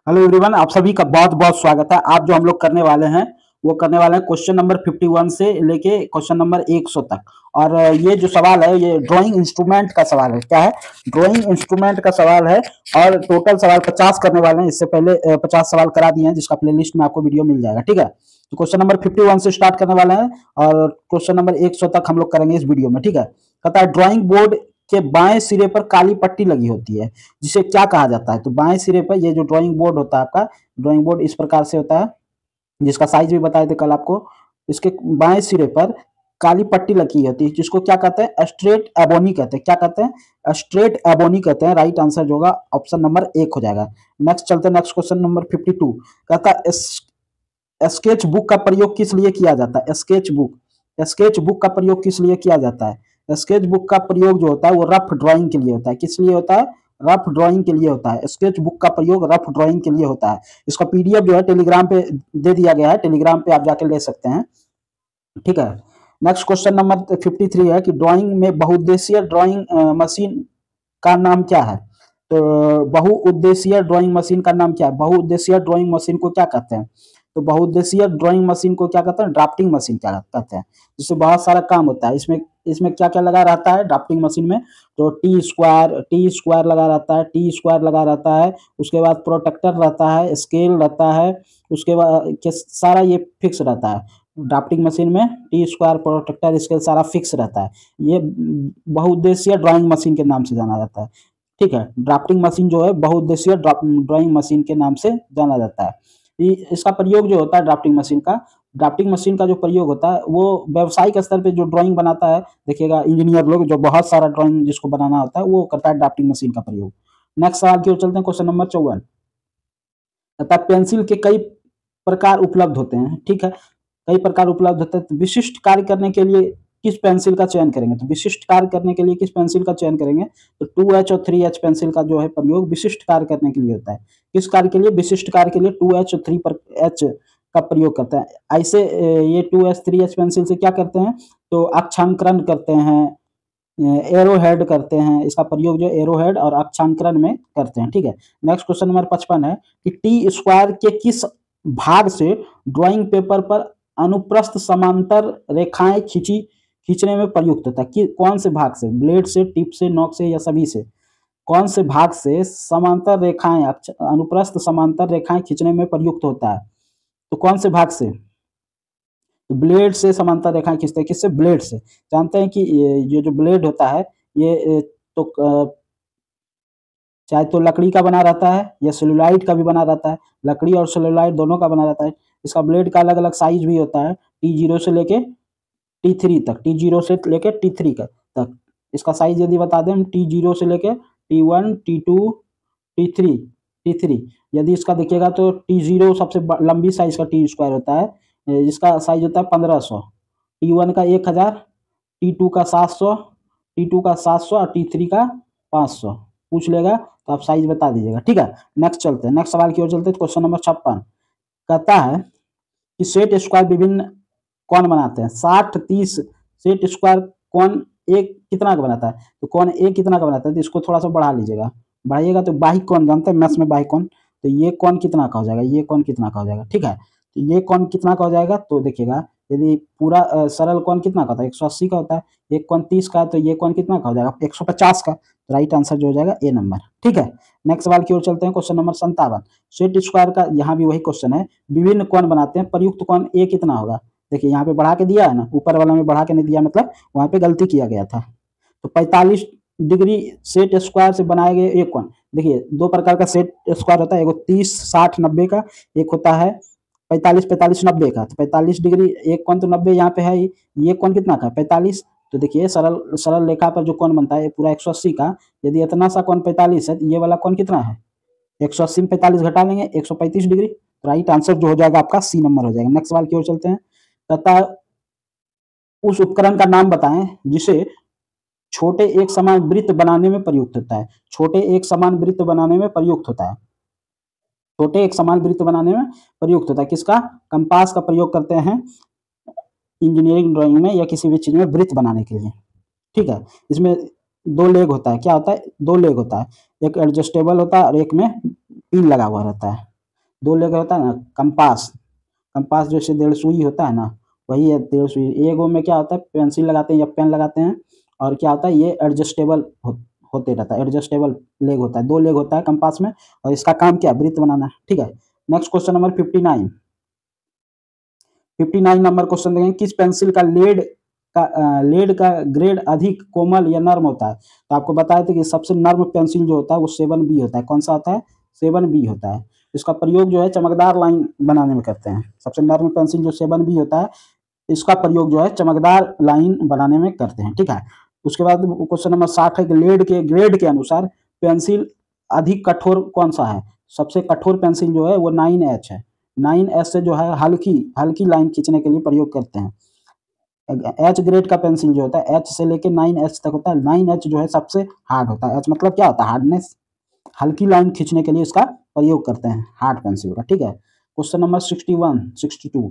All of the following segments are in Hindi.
हेलो एवरीवन, आप सभी का बहुत बहुत स्वागत है। आज जो हम लोग करने वाले हैं वो करने वाले हैं क्वेश्चन नंबर 51 से लेके क्वेश्चन नंबर 100 तक। और ये जो सवाल है ये ड्राइंग इंस्ट्रूमेंट का सवाल है। क्या है? ड्राइंग इंस्ट्रूमेंट का सवाल है। और टोटल सवाल 50 करने वाले हैं। इससे पहले 50 सवाल करा दिए हैं, जिसका प्लेलिस्ट में आपको वीडियो मिल जाएगा। ठीक है, तो क्वेश्चन नंबर 51 से स्टार्ट करने वाले हैं और क्वेश्चन नंबर 100 तक हम लोग करेंगे इस वीडियो में। ठीक है, कहता है ड्राइंग बोर्ड के बाएं सिरे पर काली पट्टी लगी होती है, जिसे क्या कहा जाता है? तो बाएं सिरे पर ये जो ड्राइंग बोर्ड होता है आपका, ड्राइंग बोर्ड इस प्रकार से होता है, जिसका साइज भी बताए थे कल आपको। इसके बाएं सिरे पर काली पट्टी लगी होती है, जिसको क्या कहते हैं? स्ट्रेट एबोनी कहते हैं। क्या कहते हैं? स्ट्रेट एबोनी कहते हैं। राइट आंसर जो होगा ऑप्शन नंबर 1 हो जाएगा। नेक्स्ट चलते हैं, नेक्स्ट क्वेश्चन नंबर 52। कहता है स्केच बुक का प्रयोग किस लिए किया जाता है? स्केच बुक का प्रयोग किस लिए किया जाता है? स्केच बुक का प्रयोग जो होता है वो रफ ड्राइंग के लिए होता है। किस लिए होता है? रफ ड्राइंग के लिए होता है। स्केच बुक का प्रयोग रफ ड्राइंग के लिए होता है। इसका पीडीएफ जो है टेलीग्राम पे दे दिया गया है, टेलीग्राम पे आप जाके ले सकते हैं। ठीक है, नेक्स्ट क्वेश्चन नंबर 53 है कि ड्राइंग में बहुउद्देशीय ड्राइंग मशीन का नाम क्या है? तो बहुउद्देशीय ड्राइंग मशीन का नाम क्या है? बहुउद्देशीय ड्राइंग मशीन को क्या कहते हैं? तो बहुउद्देशीय ड्राइंग मशीन को क्या कहते हैं? ड्राफ्टिंग मशीन क्या कहते हैं, जिससे बहुत सारा काम होता है। इसमें इसमें क्या क्या लगा रहता है ड्राफ्टिंग मशीन में? तो टी स्क्वायर लगा रहता है, टी स्क्वायर लगा रहता है। उसके बाद प्रोटेक्टर रहता है, स्केल रहता है। उसके बाद सारा ये फिक्स रहता है। ड्राफ्टिंग मशीन में टी स्क्वायर, प्रोटेक्टर, स्केल सारा फिक्स रहता है। ये बहुउद्देशीय ड्राइंग मशीन के नाम से जाना जाता है। ठीक है, ड्राफ्टिंग मशीन जो है बहुउद्देशीय ड्राइंग मशीन के नाम से जाना जाता है। इसका प्रयोग जो होता है ड्राफ्टिंग मशीन का जो प्रयोग होता है वो व्यावसायिक स्तर पे जो ड्राइंग बनाता है, देखिएगा इंजीनियर लोग जो बहुत सारा ड्राइंग जिसको बनाना होता है वो करता है ड्राफ्टिंग मशीन का प्रयोग। नेक्स्ट सवाल की ओर चलते हैं, क्वेश्चन नंबर 54। अतः पेंसिल के कई प्रकार उपलब्ध होते हैं। ठीक है, कई प्रकार उपलब्ध होते हैं। तो विशिष्ट कार्य करने के लिए किस पेंसिल का चयन करेंगे? तो विशिष्ट कार्य करने के लिए किस पेंसिल का चयन करेंगे? तो 2H और 3H पेंसिल का जो है प्रयोग विशिष्ट कार्य करने के लिए होता है। किस कार्य के लिए? विशिष्ट कार्य के लिए 2H और 3H का प्रयोग करते हैं। ऐसे ये 2H 3H पेंसिल से क्या करते हैं? तो अक्षांकन करते हैं, एरो हेड करते हैं। इसका प्रयोग जो एरो हेड और अक्षांकन में करते हैं। ठीक है, नेक्स्ट क्वेश्चन नंबर 55 है कि टी स्क्वायर के किस भाग से ड्राइंग पेपर पर अनुप्रस्थ समांतर रेखाएं खींचने में प्रयुक्त होता है? कि कौन से भाग से? ब्लेड से, टिप से, नोक से या सभी से? कौन से भाग से समांतर रेखाएं, अनुप्रस्थ समांतर रेखाएं खींचने में प्रयुक्त होता है? तो कौन से भाग से? तो ब्लेड से समांतर रेखाएं खींचते हैं। किससे? ब्लेड से। जानते हैं कि ये जो ब्लेड होता है ये तो चाहे तो लकड़ी का बना रहता है या सेलुलाइड का भी बना रहता है। लकड़ी और सेलुलाइड दोनों का बना रहता है। इसका ब्लेड का अलग अलग साइज भी होता है, T0 से लेके T3 तक, T0 से लेके T3 तक। इसका साइज यदि बता दें, T0 से लेके T1, T2, T3, T3। यदि इसका देखिएगा तो T0 सबसे लंबी साइज का टी स्क्वायर होता है, जिसका साइज होता है 1500। T1 का 1000, T2 का 700, T2 का 700 और T3 का 500 पूछ लेगा तो आप साइज बता दीजिएगा। ठीक है, नेक्स्ट चलते हैं, नेक्स्ट सवाल की ओर चलते हैं। क्वेश्चन नंबर 56 कहता है कि सेट स्क्वायर विभिन्न कौन बनाते हैं? 60-30 सेट स्क्वायर कौन एक कितना का बनाता है? तो कौन एक कितना का बनाता है? तो इसको थोड़ा सा बढ़ा लीजिएगा, बढ़ाइएगा तो बाहिक कौन जानते हैं मैथ्स में? बाहिक कौन, तो ये कौन कितना का हो जाएगा? ये कौन कितना का हो जाएगा? ठीक है, तो ये कौन कितना का हो जाएगा? तो देखिएगा यदि पूरा सरल कौन कितना का होता है? 180 का होता है। एक कौन 30 का है तो ये कौन कितना का हो जाएगा? 150 का। राइट आंसर जो हो जाएगा ए नंबर। ठीक है, नेक्स्ट सवाल की ओर चलते हैं। क्वेश्चन नंबर 57 सेट स्क्वायर का यहाँ भी वही क्वेश्चन है, विभिन्न कौन बनाते हैं, प्रयुक्त कौन ए कितना होगा? देखिए यहाँ पे बढ़ा के दिया है ना, ऊपर वाला में बढ़ा के नहीं दिया, मतलब वहां पे गलती किया गया था। तो 45 डिग्री सेट स्क्वायर से बनाए गए एक कौन? देखिए दो प्रकार का सेट स्क्वायर होता है, एगो 30 60 90 का, एक होता है 45 45 90 का। तो 45 डिग्री एक कौन तो 90 यहाँ पे है ही, ये कौन कितना का? 45। तो देखिए सरल सरल रेखा पर जो कौन बनता है पूरा 180 का, यदि इतना सा कौन 45 है तो ये वाला कौन कितना है? 180 में 45 घटा लेंगे 135 डिग्री। राइट आंसर जो हो जाएगा आपका सी नंबर हो जाएगा। नेक्स्ट सवाल की ओर चलते हैं। तथा उस उपकरण का नाम बताएं जिसे छोटे एक समान वृत्त बनाने में प्रयुक्त होता है। छोटे एक समान वृत्त बनाने में प्रयुक्त होता है। छोटे एक समान वृत्त बनाने में प्रयुक्त होता है। किसका? कंपास का प्रयोग करते हैं इंजीनियरिंग ड्राइंग में या किसी भी चीज में वृत्त बनाने के लिए। ठीक है, इसमें दो लेग होता है। क्या होता है? दो लेग होता है, एक एडजस्टेबल होता है और एक में पिन लगा हुआ रहता है। 2 लेग होता है ना, कंपास, कंपास जैसे 1.5 सुई होता है ना, वही है 1.5 सुई। एगो में क्या होता है, पेंसिल लगाते हैं या पेन लगाते हैं, और क्या होता है ये एडजस्टेबल होते रहता है, एडजस्टेबल लेग होता है, 2 लेग होता है कंपास में, और इसका काम क्या है, वृत्त बनाना है। ठीक है, next question number 59। 59 number question देखेंगे, किस पेंसिल का लेड का ग्रेड अधिक कोमल या नर्म होता है। तो आपको बताया था कि सबसे नर्म पेंसिल जो होता है वो 7B होता है। कौन सा होता है, 7B होता है। इसका प्रयोग जो है चमकदार लाइन बनाने में करते हैं। सबसे नर्म पेंसिल जो 7B होता है, इसका प्रयोग जो है चमकदार लाइन बनाने में करते हैं। ठीक है, उसके बाद क्वेश्चन नंबर 60 है कि लेड के ग्रेड के अनुसार पेंसिल अधिक कठोर कौन सा है। सबसे कठोर पेंसिल जो है वो 9H है। 9H से जो है हल्की हल्की लाइन खींचने के लिए प्रयोग करते हैं। एच ग्रेड का पेंसिल जो होता है एच से लेके 9H तक होता है। 9H जो है सबसे हार्ड होता है। एच मतलब क्या होता है, हार्डनेस, हल्की लाइन खींचने के लिए इसका प्रयोग करते हैं हार्ड पेंसिल का। ठीक है, क्वेश्चन नंबर 61 62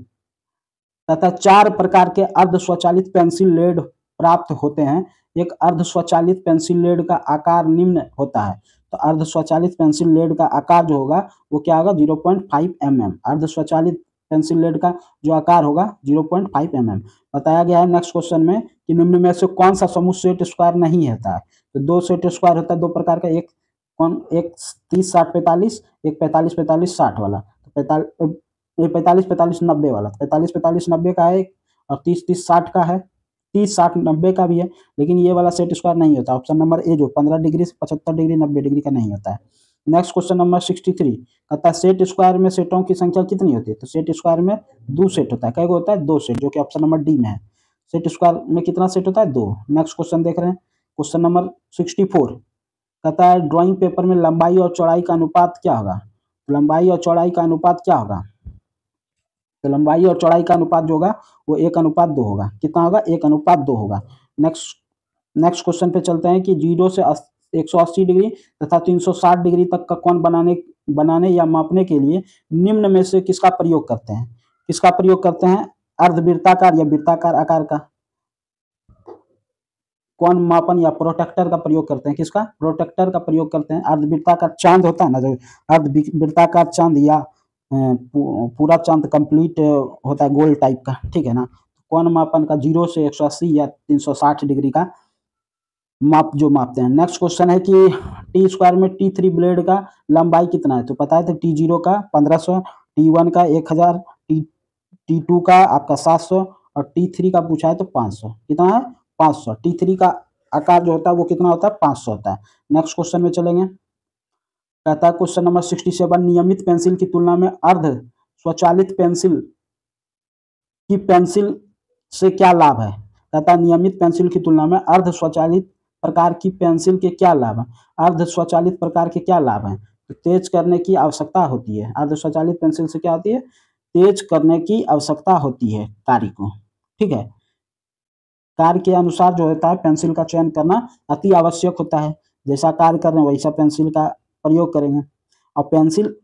तथा 4 प्रकार के अर्ध स्वचालित पेंसिल लेड प्राप्त होते हैं। एक अर्ध स्वचालित पेंसिल लेड का आकार निम्न होता है। तो अर्ध स्वचालित पेंसिल लेड का आकार जो होगा वो क्या होगा, 0.5 mm। अर्ध स्वचालित पेंसिल लेड का जो आकार होगा 0.5 mm बताया गया है। नेक्स्ट क्वेश्चन में कि निम्न में से कौन सा समूह सेट स्क्वायर नहीं होता है। तो 2 सेट स्क्वायर होता है 2 प्रकार का, एक 30 60 45, एक 45 45 60 वाला। तो 45 45 90 वाला, 45 45 90 का है, और 30 30 60 का है, 30 60 90 का भी है, लेकिन ये वाला सेट स्क्वायर नहीं होता। ऑप्शन नंबर ए जो 15 डिग्री से 75 डिग्री 90 डिग्री का नहीं होता है। नेक्स्ट क्वेश्चन नंबर 63 कहता है सेट स्क्वायर में सेटों की संख्या कितनी होती है। तो सेट स्क्वायर में 2 सेट होता है। क्या होता है, 2 सेट, जो कि ऑप्शन नंबर डी में है। सेट स्क्वायर में कितना सेट होता है, 2। नेक्स्ट क्वेश्चन देख रहे हैं, क्वेश्चन नंबर 64 कहता है ड्राइंग पेपर में लंबाई और चौड़ाई का अनुपात क्या होगा। लंबाई और चौड़ाई का अनुपात क्या होगा। तो लंबाई और चौड़ाई का अनुपात जो होगा वो 1:2 होगा। कितना होगा, 1:2 होगा। नेक्स्ट नेक्स्ट क्वेश्चन पे चलते हैं कि 0 से 180 डिग्री तथा 360 डिग्री तक का कोण बनाने या मापने के लिए निम्न में से किसका प्रयोग करते हैं। किसका प्रयोग करते हैं, अर्धवृत्ताकार या वृत्ताकार आकार का कोण मापन या प्रोटेक्टर का प्रयोग करते हैं। किसका, प्रोटेक्टर का प्रयोग करते हैं। अर्धवृत्ताकार चांद होता है ना, जो अर्धवृत्ताकार चांद या पूरा चांद कंप्लीट होता है गोल टाइप का, ठीक है ना। कोण मापन का 0 से 180 या 360 डिग्री का माप जो मापते हैं। नेक्स्ट क्वेश्चन है कि टी स्क्वायर में T3 ब्लेड का लंबाई कितना है। तो पता है, तो T0 का 1500, T1 का 1000, T2 का आपका 700, और T3 का पूछा है तो 500। कितना है, 500। T3 का आकार जो होता है वो कितना होता है, 500 होता है। नेक्स्ट क्वेश्चन में चलेंगे, कहता है क्वेश्चन नंबर 67 नियमित पेंसिल की तुलना में अर्ध स्वचालित पेंसिल से क्या लाभ है। कहता है नियमित पेंसिल की तुलना में अर्ध स्वचालित प्रकार की पेंसिल के क्या लाभ है। अर्ध स्वचालित प्रकार के क्या लाभ हैं, तो तेज करने की आवश्यकता होती है। अर्ध स्वचालित पेंसिल से क्या होती है, तेज करने की आवश्यकता होती है कार्य को। ठीक है, कार्य के अनुसार जो होता है पेंसिल का चयन करना अति आवश्यक होता है। जैसा कार्य कर रहे हैं वैसा पेंसिल का प्रयोग करेंगे। और पेंसिल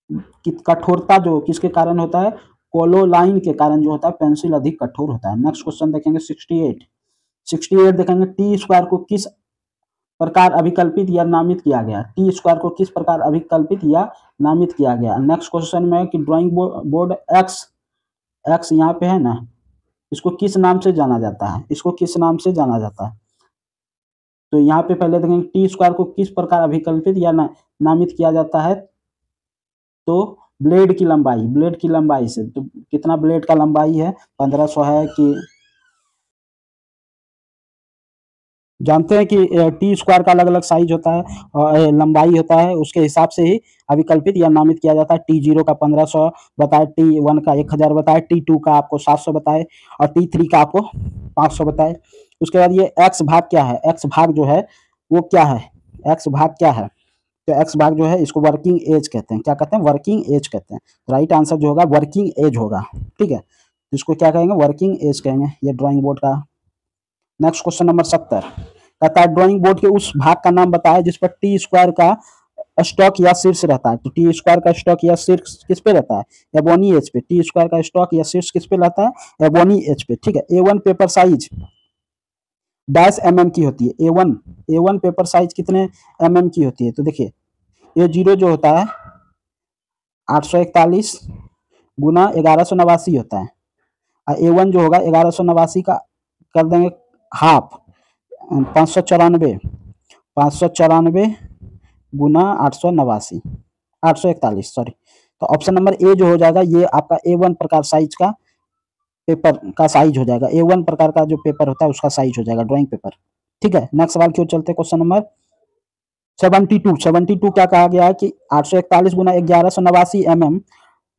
की कठोरता जो किसके कारण होता है, कोलोलाइन के कारण जो होता है पेंसिल अधिक कठोर होता है। नेक्स्ट क्वेश्चन देखेंगे 68 देखेंगे टी स्क्वायर को किस प्रकार अभिकल्पित या नामित किया गया। टी स्क्वायर को किस प्रकार अभिकल्पित या नामित किया गया। नेक्स्ट क्वेश्चन में कि ड्राइंग बोर्ड एक्स यहाँ पे है ना, इसको किस नाम से जाना जाता है, इसको किस नाम से जाना जाता है। तो यहाँ पे पहले देखेंगे टी स्क्वायर को किस प्रकार अभिकल्पित या नामित किया जाता है। तो ब्लेड की लंबाई से, तो कितना ब्लेड का लंबाई है, 1500 है कि जानते हैं कि टी स्क्वायर का अलग अलग साइज होता है और लंबाई होता है, उसके हिसाब से ही अभिकल्पित या नामित किया जाता है। T0 का 1500 बताए, T1 का 1000 बताए, T2 का आपको 700 बताए, और T3 का आपको 500 बताए। उसके बाद ये एक्स भाग क्या है, एक्स भाग जो है वो क्या है, एक्स भाग क्या है। तो एक्स भाग जो है इसको वर्किंग एज कहते हैं। क्या कहते हैं, वर्किंग एज कहते हैं। राइट आंसर जो होगा वर्किंग एज होगा। ठीक है, इसको क्या कहेंगे, वर्किंग एज कहेंगे। ये ड्राइंग बोर्ड का। नेक्स्ट क्वेश्चन नंबर 70 कहता है ड्राइंग बोर्ड के उस भाग का नाम बताए जिस पर टी स्क्वायर का स्टॉक या शीर्ष रहता है। तो टी स्क्वायर का स्टॉक या शीर्ष किस पे रहता है, एबोनी एज पे। टी स्क्वायर का स्टॉक या शीर्ष किस पे रहता है, एबोनी एज पे। ठीक है, A1 paper size dash mm की होती है। A1 पेपर साइज कितने mm की होती है। तो देखिए A0 जो होता है 841 गुना 1189 होता है। और A1 जो होगा 1189 का कर देंगे हाफ, 594 594 गुना 841 सॉरी। तो ऑप्शन नंबर ए जो हो जाएगा ये आपका A1 प्रकार साइज का पेपर का साइज हो जाएगा। A1 प्रकार का जो पेपर होता है उसका साइज हो जाएगा ड्राइंग पेपर। ठीक है, नेक्स्ट सवाल की ओर चलते हैं। क्वेश्चन नंबर 72 क्या कहा गया है कि 841 गुना 1189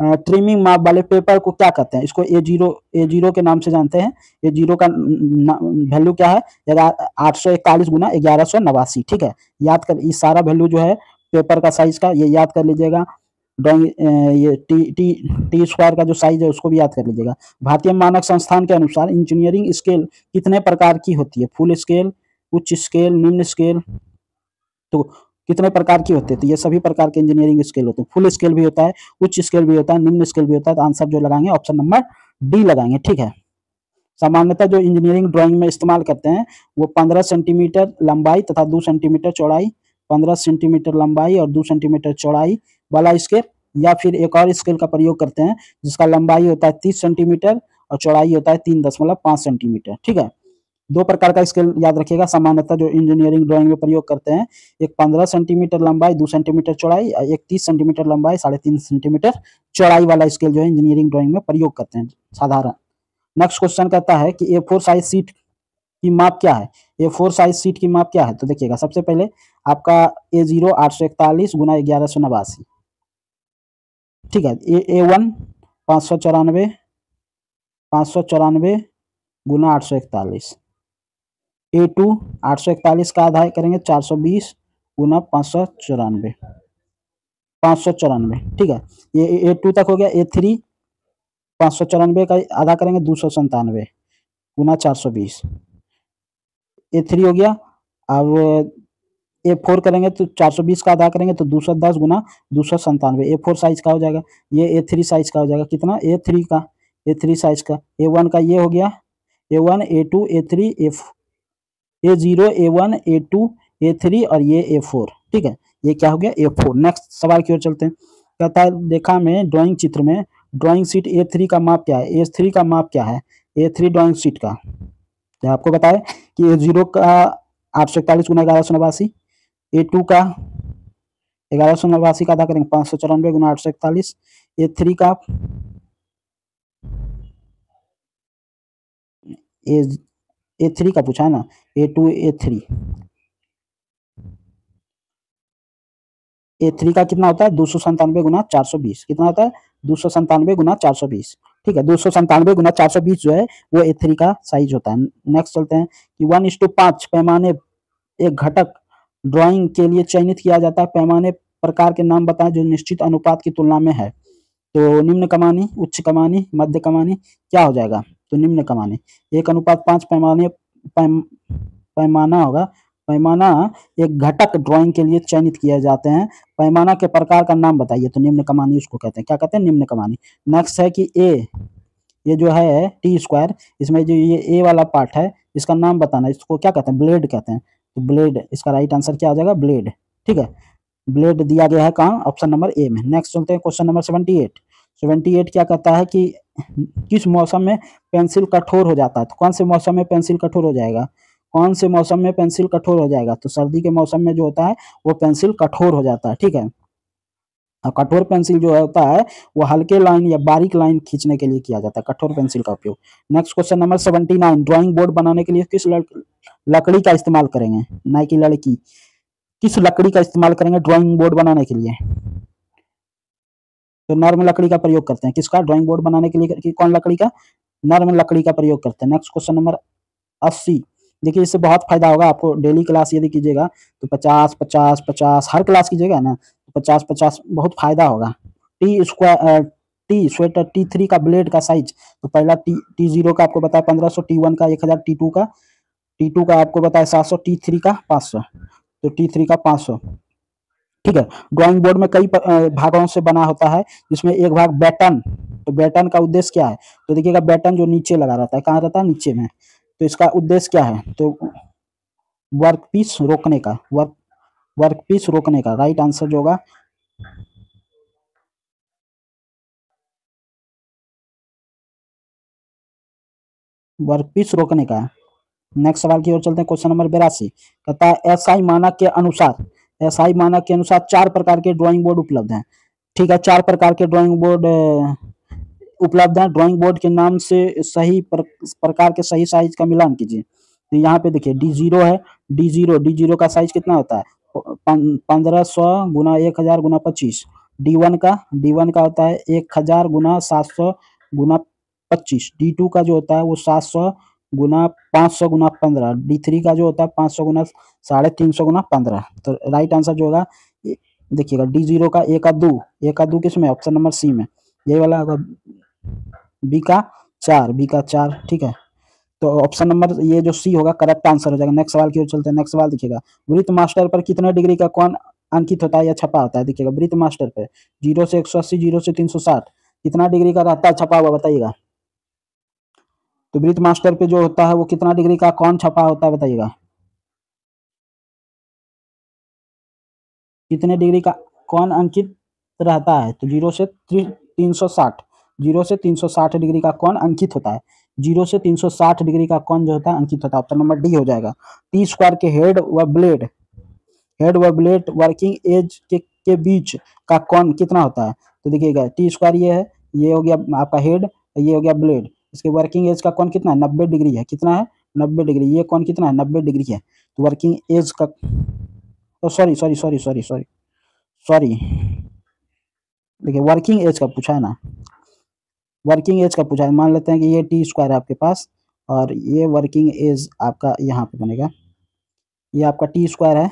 ट्रिमिंग माप वाले पेपर को क्या कहते हैं? इसको ए जीरो के नाम से जानते हैं। A0 का वैल्यू क्या है? 841 गुना 1189। ठीक है, याद कर, ये सारा वैल्यू जो है पेपर का साइज का ये याद कर लीजिएगा। ड्राइंग ये टी स्क्वायर का जो साइज है उसको भी याद कर लीजिएगा। भारतीय मानक संस्थान के अनुसार इंजीनियरिंग स्केल कितने प्रकार की होती है? फुल स्केल, उच्च स्केल, निम्न स्केल। तो कितने प्रकार की होती है? तो ये सभी प्रकार के इंजीनियरिंग स्केल होते हैं। फुल स्केल भी होता है, उच्च स्केल भी होता है, निम्न स्केल भी होता है। तो आंसर जो लगाएंगे ऑप्शन नंबर डी लगाएंगे। ठीक है, सामान्यतः जो इंजीनियरिंग ड्राइंग में इस्तेमाल करते हैं वो 15 सेंटीमीटर लंबाई तथा 2 सेंटीमीटर चौड़ाई, 15 सेंटीमीटर लंबाई और 2 सेंटीमीटर चौड़ाई वाला स्केल, या फिर एक और स्केल का प्रयोग करते हैं जिसका लंबाई होता है 30 सेंटीमीटर और चौड़ाई होता है 3.5 सेंटीमीटर। ठीक है, दो प्रकार का स्केल याद रखिएगा सामान्यतः जो इंजीनियरिंग ड्राइंग में प्रयोग करते हैं। एक 15 सेंटीमीटर लंबाई 2 सेंटीमीटर चौड़ाई, एक 30 सेंटीमीटर लंबाई 3.5 सेंटीमीटर चौड़ाई वाला स्केल जो है इंजीनियरिंग ड्राइंग में प्रयोग करते हैं साधारण। नेक्स्ट क्वेश्चन कहता है कि A4 साइज सीट की माप क्या है? A4 साइज सीट की माप क्या है? तो देखिएगा, सबसे पहले आपका A0 841 गुना 1189। ठीक है, A1 594 गुना 841। A2 841 का आधा करेंगे 420 गुना 594। ठीक है, ये A2 तक हो गया। A3 594 का आधा करेंगे 297 गुना 420। A3 हो गया। अब A4 करेंगे तो 420 का आधा करेंगे तो 210 गुना 297। A4 साइज का हो जाएगा। ये A3 साइज का हो जाएगा। कितना? A3 साइज का। A1 का ये हो गया, A1 A2 A3 A0 A1 A2 A3 और ये A4। ठीक है, ये क्या हो गया? A4। नेक्स्ट सवाल की ओर चलते हैं। कहता है देखा में ड्राइंग चित्र में ड्राइंग शीट A3 का माप क्या है? A3 का माप क्या है? A3 ड्राइंग शीट का तो आपको बताए कि A0 का 841 गुना 1189, A2 का 1189 का आधा करेंगे 594 गुना 841, A3 का A3 का पूछा है ना, A2 A3 का कितना होता है? 297 गुना 420। कितना होता है? 297 गुना 420। ठीक है, 297 गुना 420 जो है वो A3 का साइज होता है। नेक्स्ट चलते हैं कि 1:5 पैमाने एक घटक ड्राइंग के लिए चयनित किया जाता है। पैमाने प्रकार के नाम बताएं जो निश्चित अनुपात की तुलना में है। तो निम्न कमानी, उच्च कमानी, मध्य कमानी, क्या हो जाएगा? तो निम्न कमानी। 1:5 पैमाना होगा। पैमाना एक घटक ड्राइंग के लिए चयनित किए जाते हैं। पैमाना के प्रकार का नाम बताइए। तो निम्न कमानी उसको कहते हैं। क्या कहते हैं? निम्न कमानी। नेक्स्ट है कि ये जो है टी स्क्वायर, इसमें जो ये ए वाला पार्ट है इसका नाम बताना। इसको क्या कहते हैं? ब्लेड कहते हैं। तो ब्लेड, इसका राइट आंसर क्या आ जाएगा? ब्लेड। ठीक है, ब्लेड दिया गया है कहाँ? ऑप्शन नंबर ए में। नेक्स्ट चलते हैं क्वेश्चन नंबर 78 क्या कहता है कि किस मौसम में पेंसिल कठोर हो जाता है? तो कौन से मौसम में पेंसिल कठोर हो जाएगा? कौन से मौसम में पेंसिल कठोर हो जाएगा? तो सर्दी के मौसम में जो होता है वो पेंसिल कठोर हो जाता है। ठीक है, और कठोर पेंसिल जो होता है वो हल्के लाइन या बारीक लाइन खींचने के लिए किया जाता है कठोर पेंसिल का उपयोग। Next question number 79, drawing board बनाने के लिए किस लकड़ी का इस्तेमाल करेंगे? ना कि लड़की, किस लकड़ी का इस्तेमाल करेंगे ड्राइंग बोर्ड बनाने के लिए? तो नर्म लकड़ी का प्रयोग करते हैं। किसका? ड्राइंग बोर्ड बनाने के लिए कौन लकड़ी का? नर्म लकड़ी का प्रयोग करते हैं। नेक्स्ट क्वेश्चन नंबर 80, देखिए इससे बहुत फायदा होगा आपको। डेली क्लास यदि कीजिएगा तो 50-50-50 हर क्लास कीजिएगा ना तो 50-50 बहुत फायदा होगा। टी स्वेटर T3 का ब्लेड का साइज, तो पहला T0 का आपको बताया 1500, T1 का 1000, T2 का आपको बताया 700, T3 का 500। तो T3 का 500। ठीक है, ड्राइंग बोर्ड में कई भागों से बना होता है जिसमें एक भाग बैटन। तो बैटन का उद्देश्य क्या है? तो देखिएगा, बैटन जो नीचे लगा रहता है, कहाँ रहता है? नीचे में। तो इसका उद्देश्य क्या है? तो वर्कपीस रोकने का, वर्कपीस रोकने का। राइट आंसर जो होगा वर्कपीस रोकने का है। नेक्स्ट सवाल की ओर चलते हैं। क्वेश्चन नंबर 82 कहता है एसआई मानक के अनुसार, एसआई मानक के अनुसार 4 प्रकार के ड्राइंग बोर्ड उपलब्ध हैं। ठीक है, 4 प्रकार के ड्राइंग बोर्ड उपलब्ध हैं। ड्राइंग बोर्ड के नाम से सही प्रकार के सही साइज का मिलान कीजिए। तो यहाँ पे देखिए D0 है, D0 का साइज कितना होता है 1500 गुना 1000 गुना 25। D1 का होता है 1000 गुना 700 गुना 25। D2 का जो होता है वो 700 गुना 500 गुना 15। D3 का जो होता है 500 गुना 350 गुना 15। तो राइट आंसर जो होगा देखिएगा D0 का एक का दो किसमें, ऑप्शन नंबर सी में, यही वाला होगा बी का 4। ठीक है, तो ऑप्शन नंबर ये जो सी होगा करेक्ट आंसर हो जाएगा। नेक्स्ट सवाल की ओर चलते हैं। नेक्स्ट सवाल देखिएगा वृत्त मास्टर पर कितने डिग्री का कोण अंकित होता है या छपा होता है। देखिएगा वृत्त मास्टर पे 0 से 180, 0 से 360 कितना डिग्री का रहता है छपा हुआ, बताइएगा। तो वृत्त मास्टर पे जो होता है वो कितना डिग्री का कोण छपा होता है, बताइएगा। कितने डिग्री का कोण अंकित रहता है, तो 0 से 360, 0 से 360 डिग्री का कोण अंकित होता है। 0 से 360 डिग्री का कोण जो होता है अंकित होता है। ऑप्शन नंबर डी हो जाएगा। टी स्क्वायर के हेड व ब्लेड वर्किंग एज के बीच का कोण कितना होता है। तो देखिएगा टी स्क्वायर ये है, ये हो गया आपका हेड, ये हो गया ब्लेड। इसके वर्किंग एज का कोण कितना है, 90 डिग्री है। कितना है, 90 डिग्री। ये कोण कितना है, 90 डिग्री है। तो वर्किंग एज का, sorry sorry sorry sorry sorry sorry देखिए वर्किंग एज का पूछा है ना, वर्किंग एज का पूछा है। मान लेते हैं कि ये टी स्क्वायर है आपके पास और ये वर्किंग एज आपका यहाँ पे बनेगा। ये आपका टी स्क्वायर है,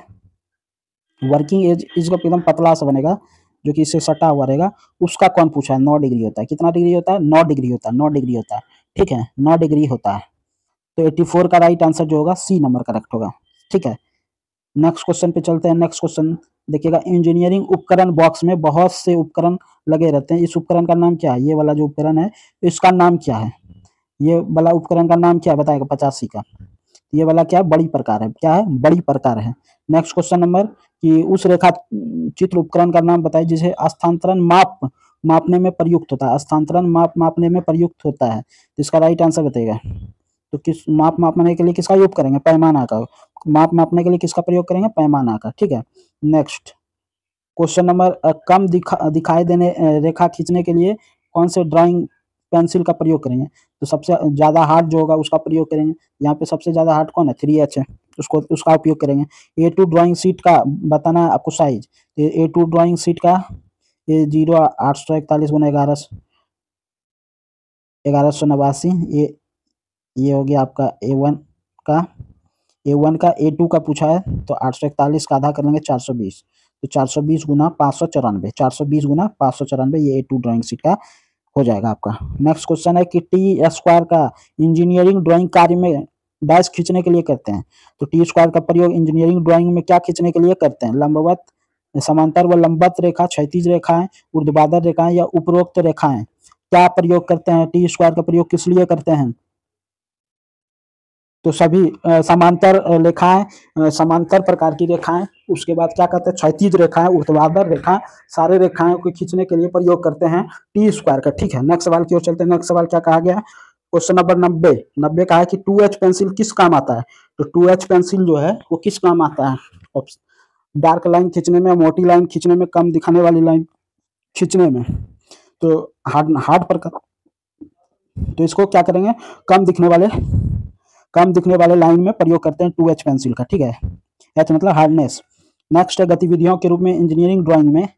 वर्किंग एज इसका एकदम पतला सा बनेगा जो कि इससे सटा हुआ रहेगा। उसका कौन पूछा है, 9 डिग्री होता है। कितना डिग्री होता है, 9 डिग्री होता है, 9 डिग्री होता है। ठीक है, 9 डिग्री होता है। तो 84 का राइट आंसर जो होगा सी नंबर करेक्ट होगा। ठीक है, नेक्स्ट क्वेश्चन पे चलते हैं। नेक्स्ट क्वेश्चन देखिएगा इंजीनियरिंग उपकरण बॉक्स में बहुत से उपकरण लगे रहते हैं। इस उपकरण का नाम क्या है, ये वाला जो उपकरण है इसका नाम क्या है, ये वाला उपकरण का नाम क्या है, बताएगा 85 का। ये वाला क्या है, बड़ी प्रकार है। क्या है, बड़ी प्रकार है। नेक्स्ट क्वेश्चन नंबर कि उस रेखा चित्र उपकरण का नाम बताइए जिसे स्थानांतरण मापने में प्रयुक्त होता है। स्थानांतरण मापने में प्रयुक्त होता है, तो इसका राइट आंसर बताइएगा। तो किस मापने के लिए किसका यूज करेंगे, पैमाना का। मापने के लिए किसका प्रयोग करेंगे, पैमाना का। ठीक है, नेक्स्ट क्वेश्चन नंबर कम दिखाई देने रेखा खींचने के लिए कौन से ड्राइंग पेंसिल का प्रयोग करेंगे। तो सबसे ज़्यादा हार्ड जो होगा उसका प्रयोग करेंगे। यहाँ पे सबसे ज़्यादा हार्ड कौन है, 3H है, उसका उपयोग करेंगे। A2 ड्राइंग शीट का बताना है आपको साइज। A2 ड्राइंग शीट का ये 841 गुना 1189। ये हो गया आपका A1 का। A2 का पूछा है तो 841 का आधा कर लेंगे 420। तो 420 गुना 594, 420 गुना 594 ये A2 ड्राइंग शीट का हो जाएगा आपका। नेक्स्ट क्वेश्चन है कि टी स्क्वायर का इंजीनियरिंग ड्राइंग कार्य में डैश खींचने के लिए करते हैं। तो टी स्क्वायर का प्रयोग इंजीनियरिंग ड्राइंग में क्या खींचने के लिए करते हैं, लंबवत, समांतर व लंबवत रेखा, क्षैतिज रेखाएं, ऊर्ध्वाधर रेखाएं या उपरोक्त रेखाएं, क्या प्रयोग करते हैं, टी स्क्वायर का प्रयोग किस लिए करते हैं। तो सभी समांतर रेखाएं, समांतर प्रकार की रेखाएं, उसके बाद क्या कहते हैं क्षैतिज रेखाएं, ऊर्ध्वाधर रेखाएं, सारे रेखाएं को खींचने के लिए प्रयोग करते हैं टी स्क्वायर का। ठीक है, नेक्स्ट सवाल की ओर चलते हैं। नेक्स्ट सवाल क्या कहा गया है, क्वेश्चन नंबर 90 कहा है कि 2H पेंसिल किस काम आता है। तो 2H पेंसिल जो है वो किस काम आता है, डार्क लाइन खींचने में, मोटी लाइन खींचने में, कम दिखाने वाली लाइन खींचने में। तो हार्ड प्रकार, तो इसको क्या करेंगे, कम दिखने वाले लाइन में प्रयोग करते हैं 2H पेंसिल का। ठीक है, H मतलब हार्डनेस। नेक्स्ट है गतिविधियों के रूप में इंजीनियरिंग ड्राइंग में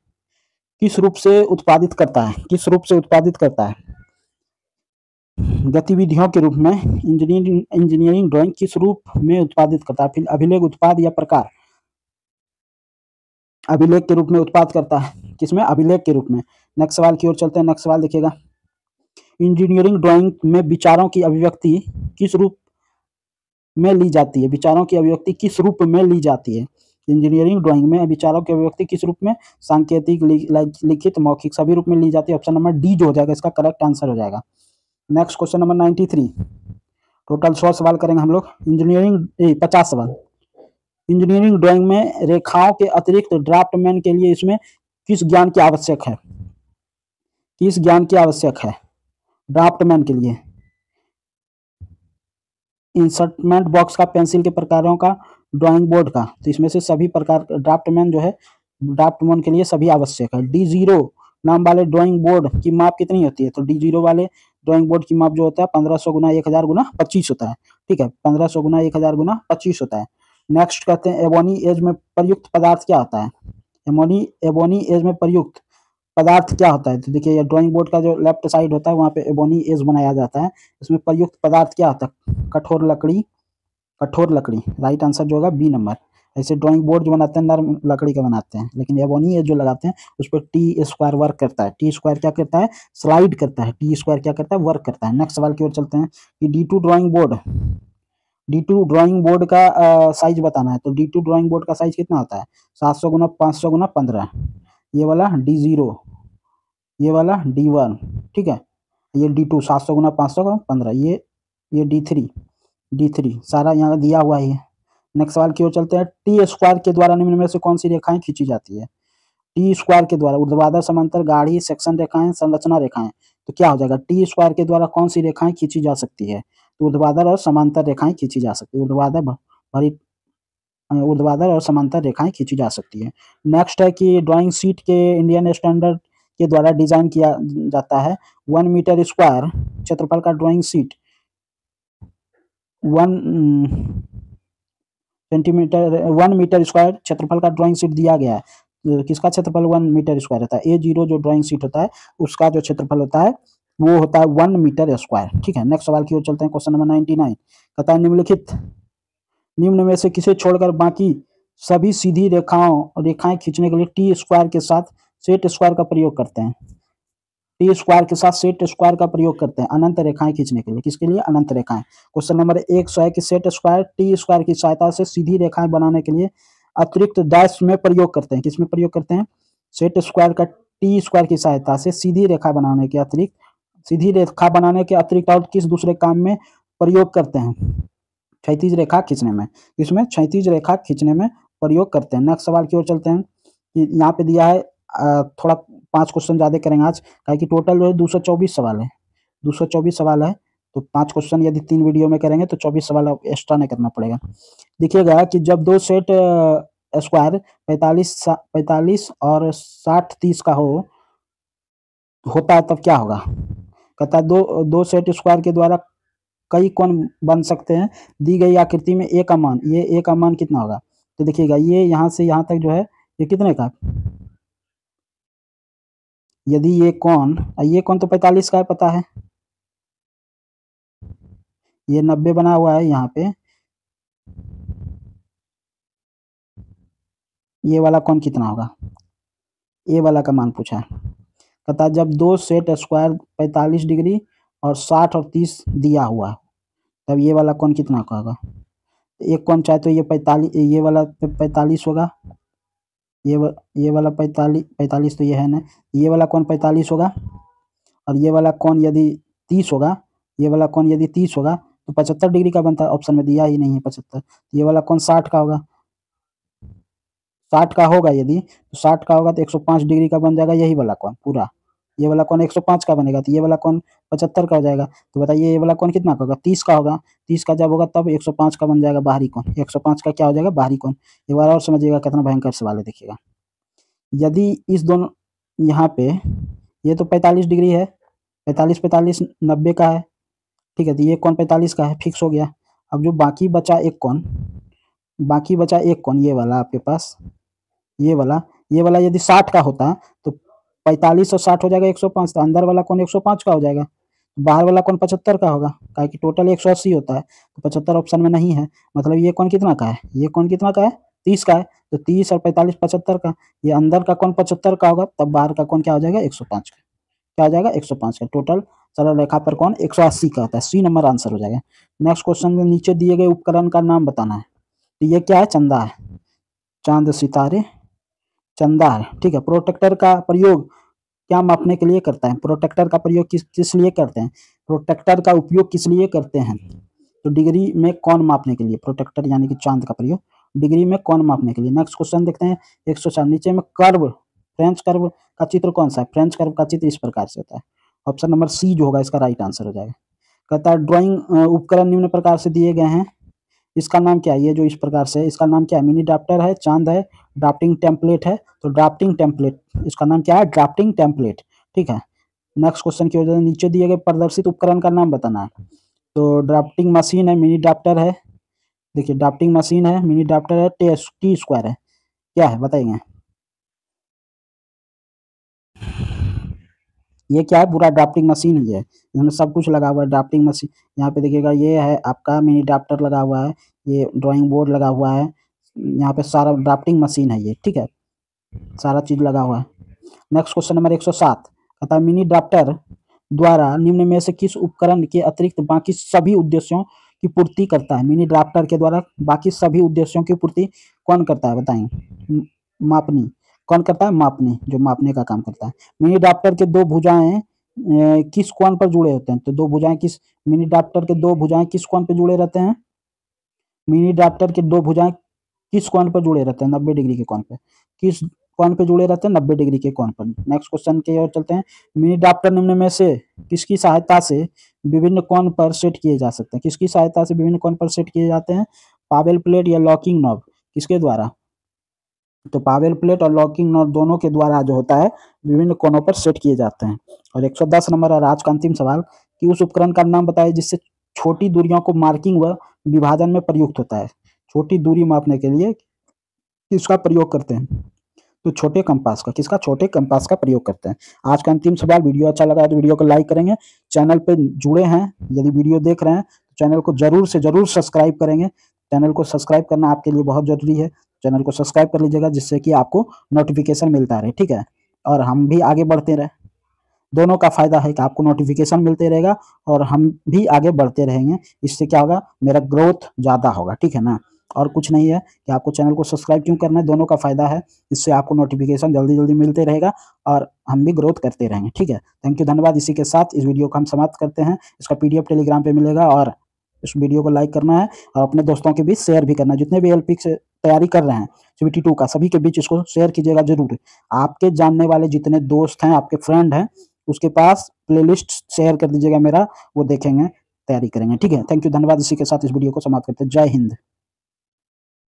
किस रूप से उत्पादित करता है, किस रूप से उत्पादित करता है। गतिविधियों के रूप में इंजीनियरिंग ड्राइंग किस रूप में उत्पादित करता है, फिर अभिलेख, उत्पाद या प्रकार। अभिलेख के रूप में उत्पाद करता है, किसमें, अभिलेख के रूप में। नेक्स्ट सवाल की ओर चलते हैं। नेक्स्ट सवाल देखिएगा इंजीनियरिंग ड्राइंग में विचारों की अभिव्यक्ति किस रूप में ली जाती है, विचारों की अभिव्यक्ति किस रूप में ली जाती है। इंजीनियरिंग ड्राइंग में विचारों की अभिव्यक्ति किस रूप में, सांकेतिक, लिखित, मौखिक, सभी रूप में ली जाती है। ऑप्शन नंबर डी जो हो जाएगा इसका करेक्ट आंसर हो जाएगा। नेक्स्ट क्वेश्चन नंबर 93, टोटल 100 सवाल करेंगे हम लोग। 50 सवाल। इंजीनियरिंग ड्राइंग में रेखाओं के अतिरिक्त ड्राफ्टमैन के लिए इसमें किस ज्ञान की आवश्यक है, किस ज्ञान की आवश्यक है ड्राफ्टमैन के लिए। इंसर्टमेंट बॉक्स का, पेंसिल के प्रकारों का, ड्राइंग बोर्ड का। तो इसमें से सभी प्रकार ड्राफ्टमैन जो है, ड्राफ्टमैन के लिए सभी आवश्यक है। D0 नाम वाले ड्राइंग बोर्ड की माप कितनी होती है? तो D0 वाले ड्राइंग बोर्ड की माप जो होता है 1500 गुना 1000 गुना 25 होता है। ठीक है, 1500 गुना 1000 गुना 25 होता है। नेक्स्ट कहते हैं एबोनी एज में प्रयुक्त पदार्थ क्या होता है? एबोनी एज में प्रयुक्त पदार्थ क्या होता है? तो देखिए ये ड्राइंग बोर्ड का जो लेफ्ट साइड होता है वहाँ पे एबोनी एज बनाया जाता है। इसमें प्रयुक्त पदार्थ क्या होता है? कठोर लकड़ी, कठोर लकड़ी। राइट आंसर जो होगा बी नंबर। ऐसे ड्राइंग बोर्ड जो बनाते हैं नर्म लकड़ी का बनाते हैं, लेकिन एबोनी एज जो लगाते हैं उस पर टी स्क्वायर वर्क करता है। टी स्क्वायर क्या करता है? स्लाइड करता है। टी स्क्वायर क्या करता है? वर्क करता है। नेक्स्ट सवाल की ओर चलते हैं कि D2 ड्राइंग बोर्ड का साइज बताना है। तो D2 ड्राइंग बोर्ड का साइज कितना होता है? 700 गुना 500 गुना 15। ये वाला D0, ये वाला D1, ठीक है। ये D2 700 गुना 500 गुना 15। ये D3 सारा यहाँ दिया हुआ ही है। नेक्स्ट सवाल की ओर चलते हैं। टी स्क्वायर के द्वारा निम्न में से कौन सी रेखाएं खींची जाती है? टी स्क्वायर के द्वारा ऊर्ध्वाधर, समांतर, गाढ़ी, सेक्शन रेखाएं, संरचना रेखाएं। तो क्या हो जाएगा? टी स्क्वायर के द्वारा कौन सी रेखाएं खींची जा सकती है? तो ऊर्ध्वाधर और समांतर रेखाएं खींची जा सकती है। ऊर्ध्वाधर और समांतर रेखाएं खींची जा सकती है। नेक्स्ट है कि ड्राइंग शीट के इंडियन स्टैंडर्ड के द्वारा डिजाइन किया जाता है। 1 मीटर स्क्वायर क्षेत्रफल का ड्राइंग शीट 1 मीटर स्क्वायर क्षेत्रफल का ड्राइंग शीट दिया गया है। तो किसका क्षेत्रफल 1 मीटर स्क्वायर होता है? A0 जो ड्राइंग शीट होता है उसका जो क्षेत्रफल होता है वो होता है 1 मीटर स्क्वायर। ठीक है, नेक्स्ट सवाल की ओर चलते हैं। क्वेश्चन नंबर 99 कहता है निम्न में से किसे छोड़कर बाकी सभी सीधी रेखाएं खींचने के लिए टी स्क्वायर के साथ सेट स्क्वायर का प्रयोग करते हैं? टी स्क्वायर के साथ सेट स्क्वायर का प्रयोग करते हैं अनंत रेखाएं खींचने के लिए। किसके लिए? अनंत रेखाएं। क्वेश्चन नंबर 100 है कि सेट स्क्वायर टी स्क्वायर की सहायता से सीधी रेखाएं बनाने के लिए अतिरिक्त डैश में प्रयोग करते हैं। किसमें प्रयोग करते हैं? सेट स्क्वायर का टी स्क्वायर की सहायता से सीधी रेखा बनाने के अतिरिक्त और किस दूसरे काम में प्रयोग करते हैं? क्षैतिज रेखा खींचने में। इसमें क्षैतिज रेखा खींचने में प्रयोग करते हैं। नेक्स्ट सवाल की ओर चलते हैं कि यहाँ पे दिया है थोड़ा 5 क्वेश्चन ज़्यादा करेंगे आज, काहे कि टोटल जो है 224 सवाल है। 224 सवाल है, तो 5 क्वेश्चन यदि 3 वीडियो में करेंगे तो 24 सवाल अब एक्स्ट्रा नहीं करना पड़ेगा। देखिएगा कि जब 2 सेट स्क्वायर 45 और 60 30 का होता है तब क्या होगा? कहता है दो सेट स्क्वायर के द्वारा कई कोण बन सकते हैं। दी गई आकृति में ए का मान, ये ए का मान कितना होगा? तो देखिएगा ये यहाँ से यहाँ तक जो है ये कितने का? यदि ये कोण तो 45 का है, पता है। ये 90 बना हुआ है यहाँ पे। ये वाला कोण कितना होगा? ए वाला का मान पूछा है। कहता है जब 2 सेट स्क्वायर 45 डिग्री और 60 और 30 दिया हुआ है तब ये वाला कोण कितना का होगा? एक कोण चाहे तो ये 45, ये वाला 45 होगा। ये वाला 45 तो ये है ना, ये वाला कोण 45 होगा। और ये वाला कोण यदि 30 होगा, ये वाला कोण यदि 30 होगा तो 75 डिग्री का बनता है। ऑप्शन में दिया ही नहीं है 75। ये वाला कोण 60 का होगा। 60 का होगा यदि, तो 60 का होगा तो 105 डिग्री का बन जाएगा यही वाला कोण पूरा। ये वाला कोण 105 का बनेगा तो ये वाला कोण 75 का हो जाएगा। तो बताइए ये वाला कोण कितना का होगा? 30 का होगा। 30 का जब होगा तब 105 का बन जाएगा बाहरी कोण। 105 का क्या हो जाएगा? बाहरी कोण। एक बार और समझिएगा कितना भयंकर सवाल है, देखिएगा। यदि इस दोनों यहाँ पे ये तो 45 डिग्री है, 45 90 का है, ठीक है। तो ये कोण 45 का है, फिक्स हो गया। अब जो बाकी बचा एक कोण ये वाला आपके पास, ये वाला यदि 60 का होता तो 45 और 60 हो जाएगा 105, तो अंदर वाला कोण 105 का हो जाएगा। बाहर वाला कोण 75 का होगा, काहे कि टोटल 180 होता है, तो 75 ऑप्शन में नहीं है। मतलब ये कोण कितना का है? ये कोण कितना का है? 30 का है। तो 30 और 45 75 का, ये अंदर का कोण 75 का होगा, तब बाहर का कोण क्या हो जाएगा? 105 का। क्या हो जाएगा? 105 का। टोटल सरल रेखा पर कोण 180 का होता है। सी नंबर आंसर हो जाएगा। नेक्स्ट क्वेश्चन में नीचे दिए गए उपकरण का नाम बताना है। तो ये क्या है? चंदा है। चांद सितारे चंदा है, ठीक है। प्रोटेक्टर का प्रयोग क्या मापने के लिए करता है? प्रोटेक्टर का प्रयोग किस लिए करते हैं? प्रोटेक्टर का उपयोग किस लिए करते हैं? तो डिग्री में कोण मापने के लिए। प्रोटेक्टर यानी कि चांद का प्रयोग डिग्री में कोण मापने के लिए। नेक्स्ट क्वेश्चन देखते हैं 104 नीचे में फ्रेंच कर्व का चित्र कौन सा है? फ्रेंच कर्व का चित्र इस प्रकार से होता है। ऑप्शन नंबर सी जो होगा इसका राइट आंसर हो जाएगा। कहता है ड्राइंग उपकरण निम्न प्रकार से दिए गए हैं, इसका नाम क्या है? ये जो इस प्रकार से है, इसका नाम क्या है? मिनी ड्राफ्टर है, चांद है, ड्राफ्टिंग टेम्पलेट है। तो ड्राफ्टिंग टेम्पलेट, इसका नाम क्या है? Drafting template. ठीक है। नेक्स्ट क्वेश्चन की वजह से नीचे दिए गए प्रदर्शित उपकरण का नाम बताना है। तो ड्राफ्टिंग मशीन है, मिनी ड्राफ्टर है। देखिए ड्राफ्टिंग मशीन है, मिनी ड्राफ्टर है, टी स्क्वायर है। क्या है बताइए? ये क्या है? पूरा ड्राफ्टिंग मशीन ही है, इसमें सब कुछ लगा हुआ है। ड्राफ्टिंग मशीन, यहाँ पे देखिएगा ये है आपका मिनी ड्राफ्टर लगा हुआ है, ये ड्राइंग बोर्ड लगा हुआ है, यहाँ पे सारा ड्राफ्टिंग मशीन है ये। ठीक है, सारा चीज लगा हुआ है। नेक्स्ट क्वेश्चन नंबर 107 कहता है मिनी ड्राफ्टर द्वारा निम्न में से किस उपकरण के अतिरिक्त बाकी सभी उद्देश्यों की पूर्ति करता है? मिनी ड्राफ्टर के द्वारा बाकी सभी उद्देश्यों की पूर्ति कौन करता है बताएं? मापनी। कौन करता है? मापनी, जो मापने का काम करता है। मिनी ड्राफ्टर के दो भुजाएं किस कोण पर जुड़े होते हैं? तो दो भुजाएं किस, मिनी ड्राफ्टर के दो भुजाएं किस कोण पर जुड़े रहते हैं? मिनी ड्राफ्टर के दो भुजाएं किस कोण पर जुड़े रहते हैं? 90 डिग्री के कोण पे। किस कोण पे जुड़े रहते हैं? 90 डिग्री के कोण पर। नेक्स्ट क्वेश्चन की ओर चलते हैं। मिनी ड्राफ्टर निम्न में से किसकी सहायता से विभिन्न कोण पर सेट किए जा सकते हैं? किसकी सहायता से विभिन्न कोण पर सेट किए जाते हैं? पावेल प्लेट या लॉकिंग नॉब, किसके द्वारा? तो पावेल प्लेट और लॉकिंग नॉब दोनों के द्वारा जो होता है विभिन्न कोणों पर सेट किए जाते हैं। और 110 नंबर और आज का अंतिम सवाल कि उस उपकरण का नाम बताइए जिससे छोटी दूरियों को मार्किंग व विभाजन में प्रयुक्त होता है। छोटी दूरी मापने के लिए किसका प्रयोग करते हैं? तो छोटे कंपास का। किसका? छोटे कंपास का प्रयोग करते हैं। आज का अंतिम सवाल। वीडियो अच्छा लगा तो वीडियो को लाइक करेंगे, चैनल पे जुड़े हैं यदि वीडियो देख रहे हैं तो चैनल को जरूर से जरूर सब्सक्राइब करेंगे। चैनल को सब्सक्राइब करना आपके लिए बहुत जरूरी है। चैनल को सब्सक्राइब कर लीजिएगा जिससे कि आपको नोटिफिकेशन मिलता रहे। ठीक है, और हम भी आगे बढ़ते रहे। दोनों का फायदा है कि आपको नोटिफिकेशन मिलते रहेगा और हम भी आगे बढ़ते रहेंगे। इससे क्या होगा? मेरा ग्रोथ ज़्यादा होगा। ठीक है ना? और कुछ नहीं है कि आपको चैनल को सब्सक्राइब क्यों करना है, दोनों का फायदा है। इससे आपको नोटिफिकेशन जल्दी जल्दी मिलते रहेगा और हम भी ग्रोथ करते रहेंगे। ठीक है, थैंक यू, धन्यवाद। इसी के साथ इस वीडियो को हम समाप्त करते हैं। इसका PDF टेलीग्राम पे मिलेगा और इस वीडियो को लाइक करना है और अपने दोस्तों के बीच शेयर भी करना है। जितने भी LP से तैयारी कर रहे हैं CBT2 का, सभी के बीच इसको शेयर कीजिएगा जरूर। आपके जानने वाले जितने दोस्त हैं, आपके फ्रेंड हैं, उसके पास प्लेलिस्ट शेयर कर दीजिएगा मेरा, वो देखेंगे, तैयारी करेंगे। ठीक है, थैंक यू, धन्यवाद। इसी के साथ इस वीडियो को समाप्त करते हैं। जय हिंद।